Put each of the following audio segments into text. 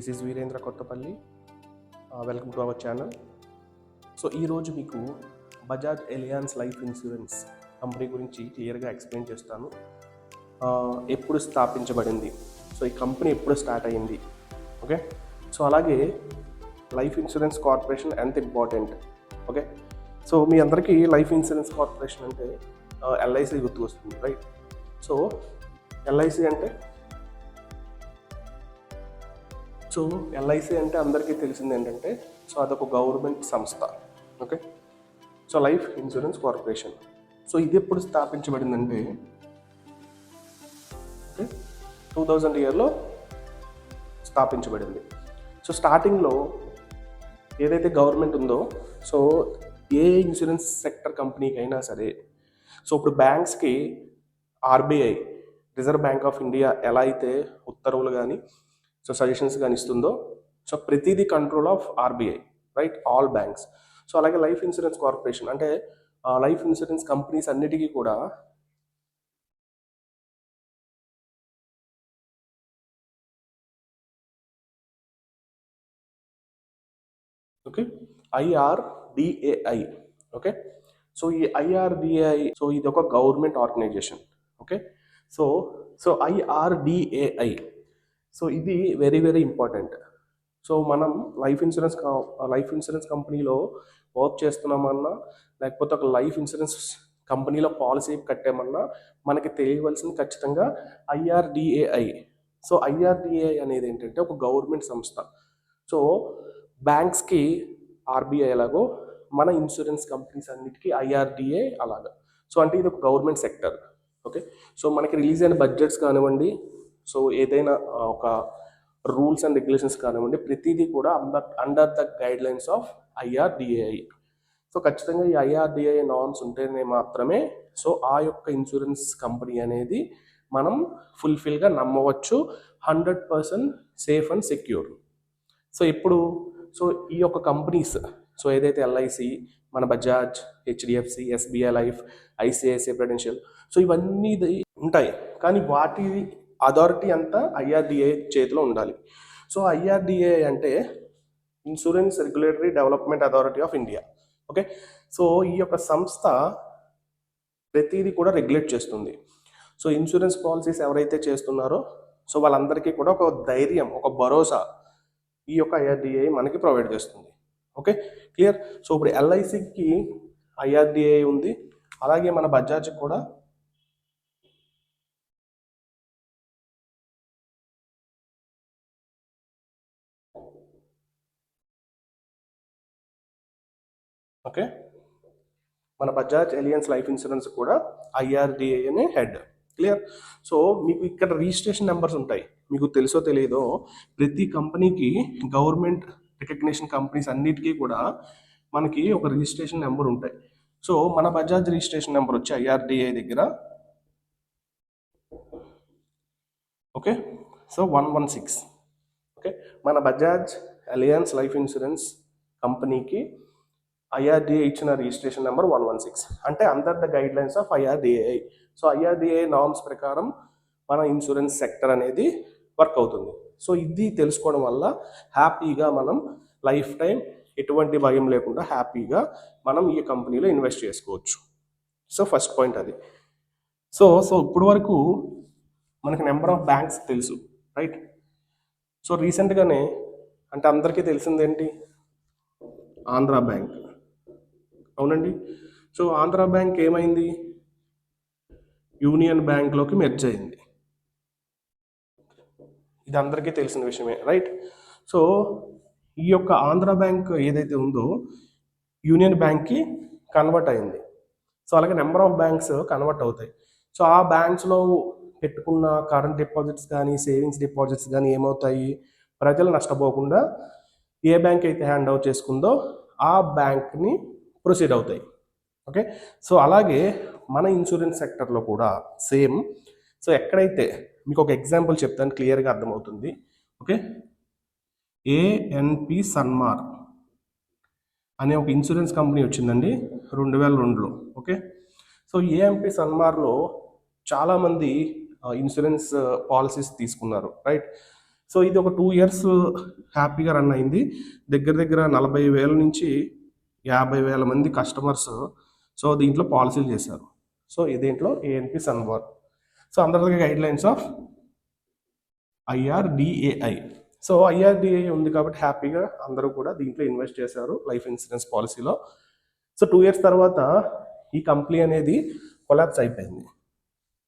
This is Veerendra Kothapalli. Welcome to our channel. So ఈరోజు మీకు Bajaj Allianz life insurance company గురించి క్లియర్గా ఎక్స్ప్లెయిన్ చేస్తాను. ఎప్పుడు స్థాపించబడింది, సో ఈ కంపెనీ ఎప్పుడు స్టార్ట్ అయ్యింది, ఓకే. సో అలాగే లైఫ్ ఇన్సూరెన్స్ కార్పొరేషన్ ఎంత ఇంపార్టెంట్, ఓకే. సో మీ అందరికీ లైఫ్ ఇన్సూరెన్స్ కార్పొరేషన్ అంటే ఎల్ఐసి గుర్తు వస్తుంది, రైట్. సో ఎల్ఐసి అంటే అందరికీ తెలిసింది ఏంటంటే, సో అదొక గవర్నమెంట్ సంస్థ, okay. So life insurance corporation, so ఇది ఎప్పుడు స్థాపించబడిందంటే 2000 ఇయర్లో స్థాపించబడింది. సో స్టార్టింగ్లో ఏదైతే గవర్నమెంట్ ఉందో, సో ఏ ఇన్సూరెన్స్ సెక్టర్ కంపెనీకి అయినా సరే, సో ఇప్పుడు బ్యాంక్స్కి RBI, reserve bank of India ఎలా అయితే ఉత్తర్వులు కానీ సో సజెషన్స్ కానీ ఇస్తుందో, సో ప్రతిదీ control of RBI, right, all banks. So అలాగే లైఫ్ ఇన్సూరెన్స్ కార్పొరేషన్ అంటే లైఫ్ ఇన్సూరెన్స్ కంపెనీస్ అన్నిటికీ కూడా ఓకే IRDAI, ఓకే. సో ఈ IRDAI, సో ఇది ఒక government organisation, okay. So IRDAI, so ఇది వెరీ వెరీ ఇంపార్టెంట్. సో మనం లైఫ్ ఇన్సూరెన్స్ కంపెనీలో వర్క్ చేస్తున్నామన్నా, లేకపోతే ఒక లైఫ్ ఇన్సూరెన్స్ కంపెనీలో పాలసీ కట్టామన్నా మనకి తెలియవలసింది ఖచ్చితంగా IRDAI. సో IRDAI అనేది ఏంటంటే ఒక గవర్నమెంట్ సంస్థ. సో బ్యాంక్స్కి ఆర్బీఐ ఎలాగో మన ఇన్సూరెన్స్ కంపెనీస్ అన్నిటికీ IRDAI అలాగా. సో అంటే ఇది ఒక గవర్నమెంట్ సెక్టర్, ఓకే. సో మనకి రిలీజ్ అయిన బడ్జెట్స్ కానివ్వండి, సో ఏదైనా ఒక రూల్స్ అండ్ రెగ్యులేషన్స్ కానివ్వండి, ప్రతిదీ కూడా under the guide lines of IRDAI. So ఖచ్చితంగా ఈ IRDAI నార్మ్స్ ఉంటేనే మాత్రమే సో ఆ యొక్క ఇన్సూరెన్స్ కంపెనీ అనేది మనం ఫుల్ఫిల్గా నమ్మవచ్చు, 100% సేఫ్ అండ్ సెక్యూర్. సో ఇప్పుడు సో ఈ యొక్క కంపెనీస్, సో ఏదైతే ఎల్ఐసి, మన Bajaj, HDFC, SBI life, ICICI Prudential, so ఇవన్నీ ఉంటాయి, కానీ వాటి అథారిటీ అంతా IRDAI చేతిలో ఉండాలి. సో IRDAI అంటే insurance regulatory development authority of India, okay. So ఈ యొక్క సంస్థ ప్రతిదీ కూడా రెగ్యులేట్ చేస్తుంది. సో ఇన్సూరెన్స్ పాలసీస్ ఎవరైతే చేస్తున్నారో సో వాళ్ళందరికీ కూడా ఒక ధైర్యం, ఒక భరోసా ఈ యొక్క IRDAI మనకి ప్రొవైడ్ చేస్తుంది, ఓకే. క్లియర్. సో ఇప్పుడు LICకి IRDAI ఉంది, అలాగే మన బజాజ్కి కూడా ఓకే, మన బజాజ్ ఎలియన్స్ లైఫ్ ఇన్సూరెన్స్ కూడా IRDAI అనే హెడ్, క్లియర్. సో మీకు ఇక్కడ రిజిస్ట్రేషన్ నెంబర్స్ ఉంటాయి, మీకు తెలుసో తెలియదో ప్రతి కంపెనీకి గవర్నమెంట్ రికగ్నిషన్ కంపెనీస్ అన్నిటికీ కూడా మనకి ఒక రిజిస్ట్రేషన్ నెంబర్ ఉంటాయి. సో మన బజాజ్ రిజిస్ట్రేషన్ నెంబర్ వచ్చి IRDAI దగ్గర ఓకే, సో 116, ఓకే. మన బజాజ్ ఎలియన్స్ లైఫ్ ఇన్సూరెన్స్ కంపెనీకి IRDAI ఇచ్చిన రిజిస్ట్రేషన్ నెంబర్ 116, అంటే under the guide lines of IRDAI. So IRDAI norms ప్రకారం మన ఇన్సూరెన్స్ సెక్టర్ అనేది వర్క్ అవుతుంది. సో ఇది తెలుసుకోవడం వల్ల హ్యాపీగా మనం లైఫ్ టైం ఎటువంటి భయం లేకుండా హ్యాపీగా మనం ఈ కంపెనీలో ఇన్వెస్ట్ చేసుకోవచ్చు. సో ఫస్ట్ పాయింట్ అది. సో ఇప్పుడు వరకు మనకి నెంబర్ ఆఫ్ బ్యాంక్స్ తెలుసు, రైట్. సో రీసెంట్గానే అంటే అందరికీ తెలిసిందేంటి, ఆంధ్రా బ్యాంక్, అవునండి. సో ఆంధ్రా బ్యాంక్ ఏమైంది, యూనియన్ బ్యాంక్లోకి మెర్జ్ అయింది, ఇది అందరికీ తెలిసిన విషయమే, రైట్. సో ఈ యొక్క ఆంధ్రా బ్యాంక్ ఏదైతే ఉందో యూనియన్ బ్యాంక్కి కన్వర్ట్ అయింది. సో అలాగే నెంబర్ ఆఫ్ బ్యాంక్స్ కన్వర్ట్ అవుతాయి. సో ఆ బ్యాంక్స్లో పెట్టుకున్న కరెంట్ డిపాజిట్స్ కానీ సేవింగ్స్ డిపాజిట్స్ కానీ ఏమవుతాయి, ప్రజలు నష్టపోకుండా ఏ బ్యాంక్ అయితే హ్యాండ్ ఓవర్ చేసుకుందో ఆ బ్యాంక్ని ప్రొసీడ్ అవుతాయి, ఓకే. సో అలాగే మన ఇన్సూరెన్స్ సెక్టర్లో కూడా సేమ్. సో ఎక్కడైతే మీకు ఒక ఎగ్జాంపుల్ చెప్తాను, క్లియర్గా అర్థమవుతుంది, ఓకే. ANP సన్మార్ అనే ఒక ఇన్సూరెన్స్ కంపెనీ వచ్చిందండి 2002లో, ఓకే. సో ANP సన్మార్లో చాలామంది ఇన్సూరెన్స్ పాలసీస్ తీసుకున్నారు, రైట్. సో ఇది ఒక 2 ఇయర్స్ హ్యాపీగా రన్ అయింది. దగ్గర దగ్గర 40,000 నుంచి 50,000 మంది కస్టమర్స్ సో దీంట్లో పాలసీలు చేశారు. సో దీంట్లో ఏఎన్పి సన్వార్. సో అందరి guide lines of IRDAI. So IRDAI ఉంది కాబట్టి హ్యాపీగా అందరూ కూడా దీంట్లో ఇన్వెస్ట్ చేశారు లైఫ్ ఇన్సూరెన్స్ పాలసీలో. సో 2 ఇయర్స్ తర్వాత ఈ కంపెనీ అనేది కొలాప్స్ అయిపోయింది.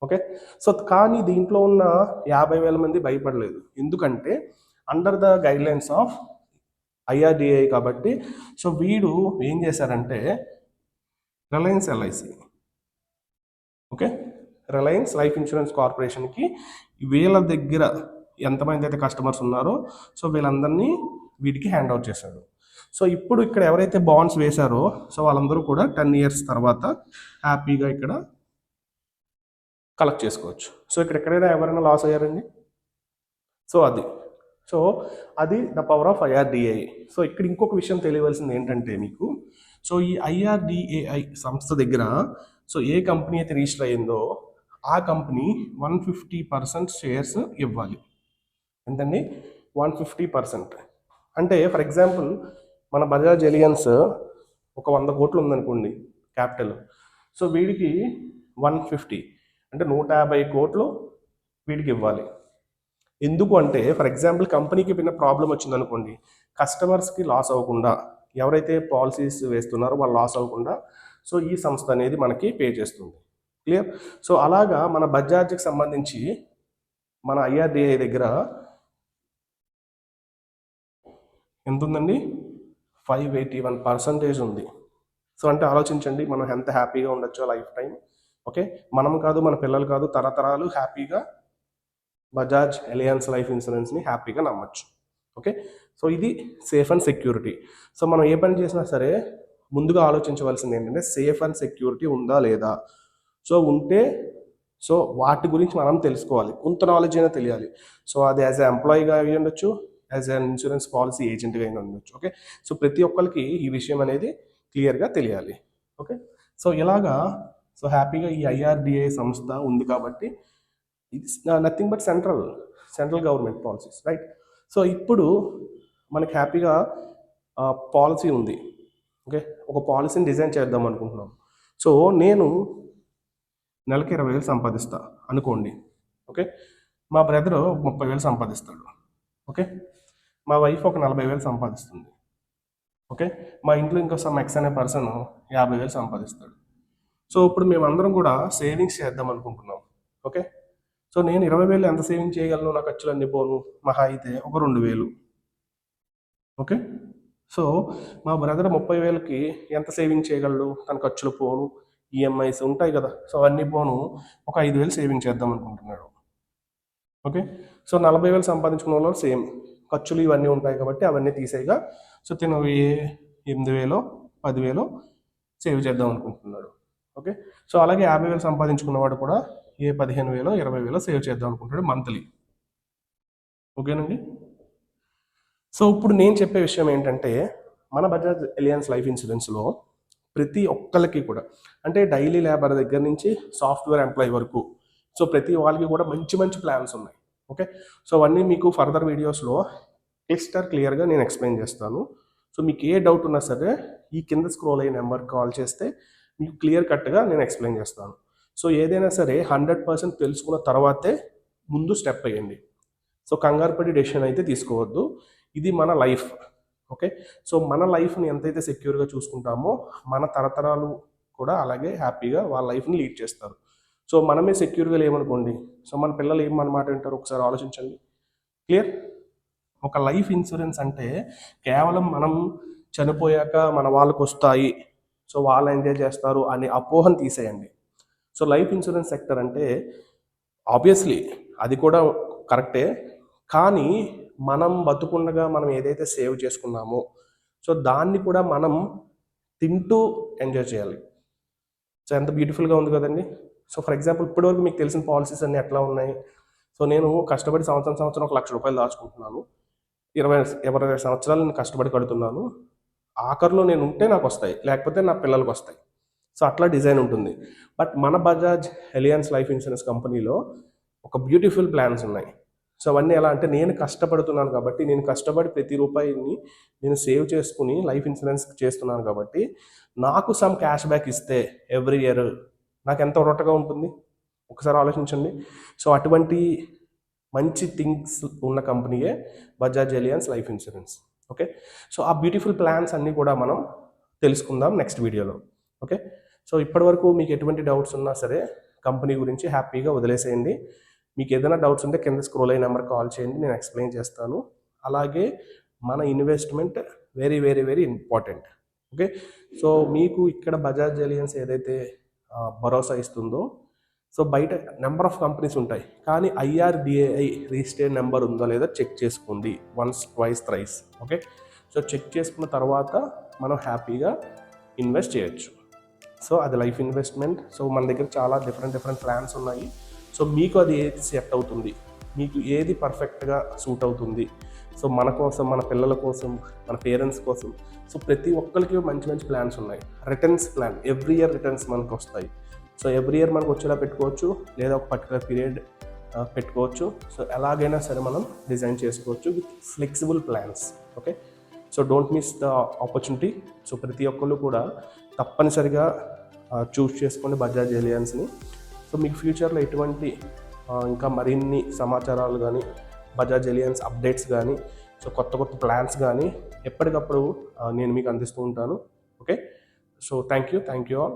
ఓకే, సో కానీ దీంట్లో ఉన్న 50,000 మంది భయపడలేదు. ఎందుకంటే under the guide lines of IRDAI కాబట్టి. సో వీడు ఏం చేశారంటే Reliance LIC, okay, Reliance life insurance కార్పొరేషన్కి వీళ్ళ దగ్గర ఎంతమంది అయితే కస్టమర్స్ ఉన్నారో సో వీళ్ళందరినీ వీటికి హ్యాండ్ అవుట్ చేశారు. సో ఇప్పుడు ఇక్కడ ఎవరైతే బాండ్స్ వేశారో సో వాళ్ళందరూ కూడా 10 ఇయర్స్ తర్వాత హ్యాపీగా ఇక్కడ కలెక్ట్ చేసుకోవచ్చు. సో ఇక్కడ ఎక్కడైనా ఎవరైనా లాస్ అయ్యారండి? సో అది the power of IRDAI. So ఇక్కడ ఇంకొక విషయం తెలియవలసింది ఏంటంటే మీకు, సో ఈ IRDAI సంస్థ దగ్గర సో ఏ కంపెనీ అయితే రిజిస్టర్ అయ్యిందో ఆ కంపెనీ 150% షేర్స్ ఇవ్వాలి. ఎంతండి? 150%. అంటే ఫర్ ఎగ్జాంపుల్ మన బజాజ్ ఎలియన్స్ ఒక 100 కోట్లు ఉందనుకోండి క్యాపిటల్. సో వీడికి 150 అంటే 150 కోట్లు వీడికి ఇవ్వాలి. ఎందుకు అంటే ఫర్ ఎగ్జాంపుల్ కంపెనీకి పిన్న ప్రాబ్లం వచ్చింది అనుకోండి, కస్టమర్స్కి లాస్ అవ్వకుండా, ఎవరైతే పాలసీస్ వేస్తున్నారో వాళ్ళు లాస్ అవ్వకుండా సో ఈ సంస్థ అనేది మనకి పే చేస్తుంది. క్లియర్? సో అలాగా మన బజాజ్కి సంబంధించి మన IRDAI దగ్గర ఎంత ఉందండి? 581% ఉంది. సో అంటే ఆలోచించండి మనం ఎంత హ్యాపీగా ఉండొచ్చో లైఫ్ టైం. ఓకే, మనం కాదు, మన పిల్లలు కాదు, తరతరాలు హ్యాపీగా బజాజ్ ఎలియన్స్ లైఫ్ ఇన్సూరెన్స్ని హ్యాపీగా నమ్మచ్చు. ఓకే, సో ఇది సేఫ్ అండ్ సెక్యూరిటీ. సో మనం ఏ పని చేసినా సరే ముందుగా ఆలోచించవలసింది ఏంటంటే సేఫ్ అండ్ సెక్యూరిటీ ఉందా లేదా. సో ఉంటే సో వాటి గురించి మనం తెలుసుకోవాలి, కొంత నాలెడ్జ్ అయినా తెలియాలి. సో అది యాజ్ ఎ ఎంప్లాయీగా అయి ఉండొచ్చు, యాజ్ అన్ ఇన్సూరెన్స్ పాలసీ ఏజెంట్గా అయినా ఉండొచ్చు. ఓకే, సో ప్రతి ఒక్కరికి ఈ విషయం అనేది క్లియర్గా తెలియాలి. ఓకే, సో ఇలాగా సో హ్యాపీగా ఈ IRDAI సంస్థ ఉంది కాబట్టి it's nothing but central government policies, right? So ఇప్పుడు మనకి హ్యాపీగా పాలసీ ఉంది. ఓకే, ఒక పాలసీని డిజైన్ చేద్దాం అనుకుంటున్నాం. సో నేను నెలకి 20,000 సంపాదిస్తా అనుకోండి. ఓకే, మా బ్రదరు 30,000 సంపాదిస్తాడు. ఓకే, మా వైఫ్ ఒక 40,000 సంపాదిస్తుంది. ఓకే, మా ఇంట్లో ఇంకో సమ్ ఎక్స్ అనే పర్సన్ 50,000 సంపాదిస్తాడు. సో ఇప్పుడు మేమందరం కూడా సేవింగ్స్ చేద్దాం అనుకుంటున్నాం. ఓకే, సో నేను 20,000 ఎంత సేవింగ్ చేయగలను, నా ఖర్చులు అన్ని పోను, మహా అయితే ఒక 2,000. ఓకే, సో మా బ్రదర్ 30,000కి ఎంత సేవింగ్ చేయగలడు, తన ఖర్చులు పోను, EMIs ఉంటాయి కదా, సో అన్నీ పోను ఒక 5,000 సేవింగ్ చేద్దాం అనుకుంటున్నాడు. ఓకే, సో 40,000 సంపాదించుకున్న వాళ్ళు సేమ్ ఖర్చులు ఇవన్నీ ఉంటాయి కాబట్టి అవన్నీ తీసేయగా సో తిను 8,000 10,000 సేవ్ చేద్దాం అనుకుంటున్నాడు. ఓకే, సో అలాగే 50,000 సంపాదించుకున్నవాడు కూడా 15,000 20,000 సేవ్ చేద్దాం అనుకుంటాడు మంత్లీ. ఓకేనండి. సో ఇప్పుడు నేను చెప్పే విషయం ఏంటంటే మన బజాజ్ ఎలియన్స్ లైఫ్ ఇన్సూరెన్స్లో ప్రతి ఒక్కరికి కూడా అంటే డైలీ లేబర్ దగ్గర నుంచి సాఫ్ట్వేర్ ఎంప్లాయీ వరకు సో ప్రతి వాళ్ళకి కూడా మంచి మంచి ప్లాన్స్ ఉన్నాయి. ఓకే, సో అవన్నీ మీకు ఫర్దర్ వీడియోస్లో క్లియర్గా నేను ఎక్స్ప్లెయిన్ చేస్తాను. సో మీకు ఏ డౌట్ ఉన్నా సరే ఈ కింద స్క్రోల్ అయ్యే నెంబర్కి కాల్ చేస్తే మీకు క్లియర్ కట్గా నేను ఎక్స్ప్లెయిన్ చేస్తాను. సో ఏదైనా సరే 100% తెలుసుకున్న తర్వాతే ముందు స్టెప్ వేయండి. సో కంగారుపడి డెసిషన్ అయితే తీసుకోవద్దు. ఇది మన లైఫ్. ఓకే, సో మన లైఫ్ని ఎంతైతే సెక్యూర్గా చూసుకుంటామో మన తరతరాలు కూడా అలాగే హ్యాపీగా వాళ్ళ లైఫ్ని లీడ్ చేస్తారు. సో మనమే సెక్యూర్గా లేమనుకోండి, సో మన పిల్లలు ఏం మన మాట వింటారు ఒకసారి ఆలోచించండి. క్లియర్? ఒక లైఫ్ ఇన్సూరెన్స్ అంటే కేవలం మనం చనిపోయాక మన వాళ్ళకు వస్తాయి, సో వాళ్ళు ఎంజాయ్ చేస్తారు అనే అపోహను తీసేయండి. సో లైఫ్ ఇన్సూరెన్స్ సెక్టర్ అంటే ఆబ్వియస్లీ అది కూడా కరెక్టే, కానీ మనం బతుకుండగా మనం ఏదైతే సేవ్ చేసుకున్నామో సో దాన్ని కూడా మనం తింటూ ఎంజాయ్ చేయాలి. సో ఎంత బ్యూటిఫుల్గా ఉంది కదండి. సో ఫర్ ఎగ్జాంపుల్ ఇప్పటివరకు మీకు తెలిసిన పాలసీస్ అన్నీ ఎట్లా ఉన్నాయి. సో నేను కష్టపడి సంవత్సరం 1,00,000 రూపాయలు దాచుకుంటున్నాను, 20 సంవత్సరాలు నేను కష్టపడి కడుతున్నాను, ఆఖరిలో నేను ఉంటే నాకు వస్తాయి, లేకపోతే నా పిల్లలకు వస్తాయి. సో అట్లా డిజైన్ ఉంటుంది. బట్ మన బజాజ్ ఎలియన్స్ లైఫ్ ఇన్సూరెన్స్ కంపెనీలో ఒక బ్యూటిఫుల్ ప్లాన్స్ ఉన్నాయి. సో అవన్నీ ఎలా అంటే నేను కష్టపడుతున్నాను కాబట్టి, నేను కష్టపడి ప్రతి రూపాయిని నేను సేవ్ చేసుకుని లైఫ్ ఇన్సూరెన్స్ చేస్తున్నాను కాబట్టి నాకు సమ్ క్యాష్ బ్యాక్ ఇస్తే ఎవ్రీ ఇయర్ నాకు ఎంత వరటగా ఉంటుంది ఒకసారి ఆలోచించండి. సో అటువంటి మంచి థింగ్స్ ఉన్న కంపెనీయే Bajaj Allianz life insurance. Okay, so ఆ బ్యూటిఫుల్ ప్లాన్స్ అన్నీ కూడా మనం తెలుసుకుందాం నెక్స్ట్ వీడియోలో. ఓకే, సో ఇప్పటివరకు మీకు ఎటువంటి డౌట్స్ ఉన్నా సరే కంపెనీ గురించి హ్యాపీగా వదిలేసేయండి. మీకు ఏదైనా డౌట్స్ ఉంటే కింద స్క్రోల్ అయిన నెంబర్ కాల్ చేయండి, నేను ఎక్స్ప్లెయిన్ చేస్తాను. అలాగే మన investment very very very important. Okay, so మీకు ఇక్కడ బజాజ్ ఎలియన్స్ ఏదైతే భరోసా ఇస్తుందో, సో బయట నెంబర్ ఆఫ్ కంపెనీస్ ఉంటాయి, కానీ IRDAI రిజిస్టర్డ్ నెంబర్ ఉందో లేదో చెక్ చేసుకోండి once, twice, thrice. Okay, so check చేసుకున్న తర్వాత మనం హ్యాపీగా ఇన్వెస్ట్ చేయొచ్చు. సో అది లైఫ్ ఇన్వెస్ట్మెంట్. సో మన దగ్గర చాలా డిఫరెంట్ ప్లాన్స్ ఉన్నాయి. సో మీకు అది ఏది సెట్ అవుతుంది, మీకు ఏది పర్ఫెక్ట్గా సూట్ అవుతుంది, సో మన కోసం, మన పిల్లల కోసం, మన పేరెంట్స్ కోసం, సో ప్రతి ఒక్కరికి మంచి మంచి ప్లాన్స్ ఉన్నాయి. Returns plan, every year returns మనకు వస్తాయి. సో ఎవ్రీ ఇయర్ మనకు వచ్చేలా పెట్టుకోవచ్చు, లేదా ఒక పర్టికులర్ పీరియడ్ పెట్టుకోవచ్చు. సో ఎలాగైనా సరే మనం డిజైన్ చేసుకోవచ్చు with flexible plans. Okay, so don't miss the opportunity. So ప్రతి ఒక్కళ్ళు కూడా తప్పనిసరిగా చూస్ చేసుకోండి బజాజ్ ఎలియన్స్ని. సో మీకు ఫ్యూచర్లో ఎటువంటి ఇంకా మరిన్ని సమాచారాలు కానీ, బజాజ్ ఎలియన్స్ అప్డేట్స్ కానీ, సో కొత్త ప్లాన్స్ కానీ ఎప్పటికప్పుడు నేను మీకు అందిస్తూ ఉంటాను. Okay, so thank you all.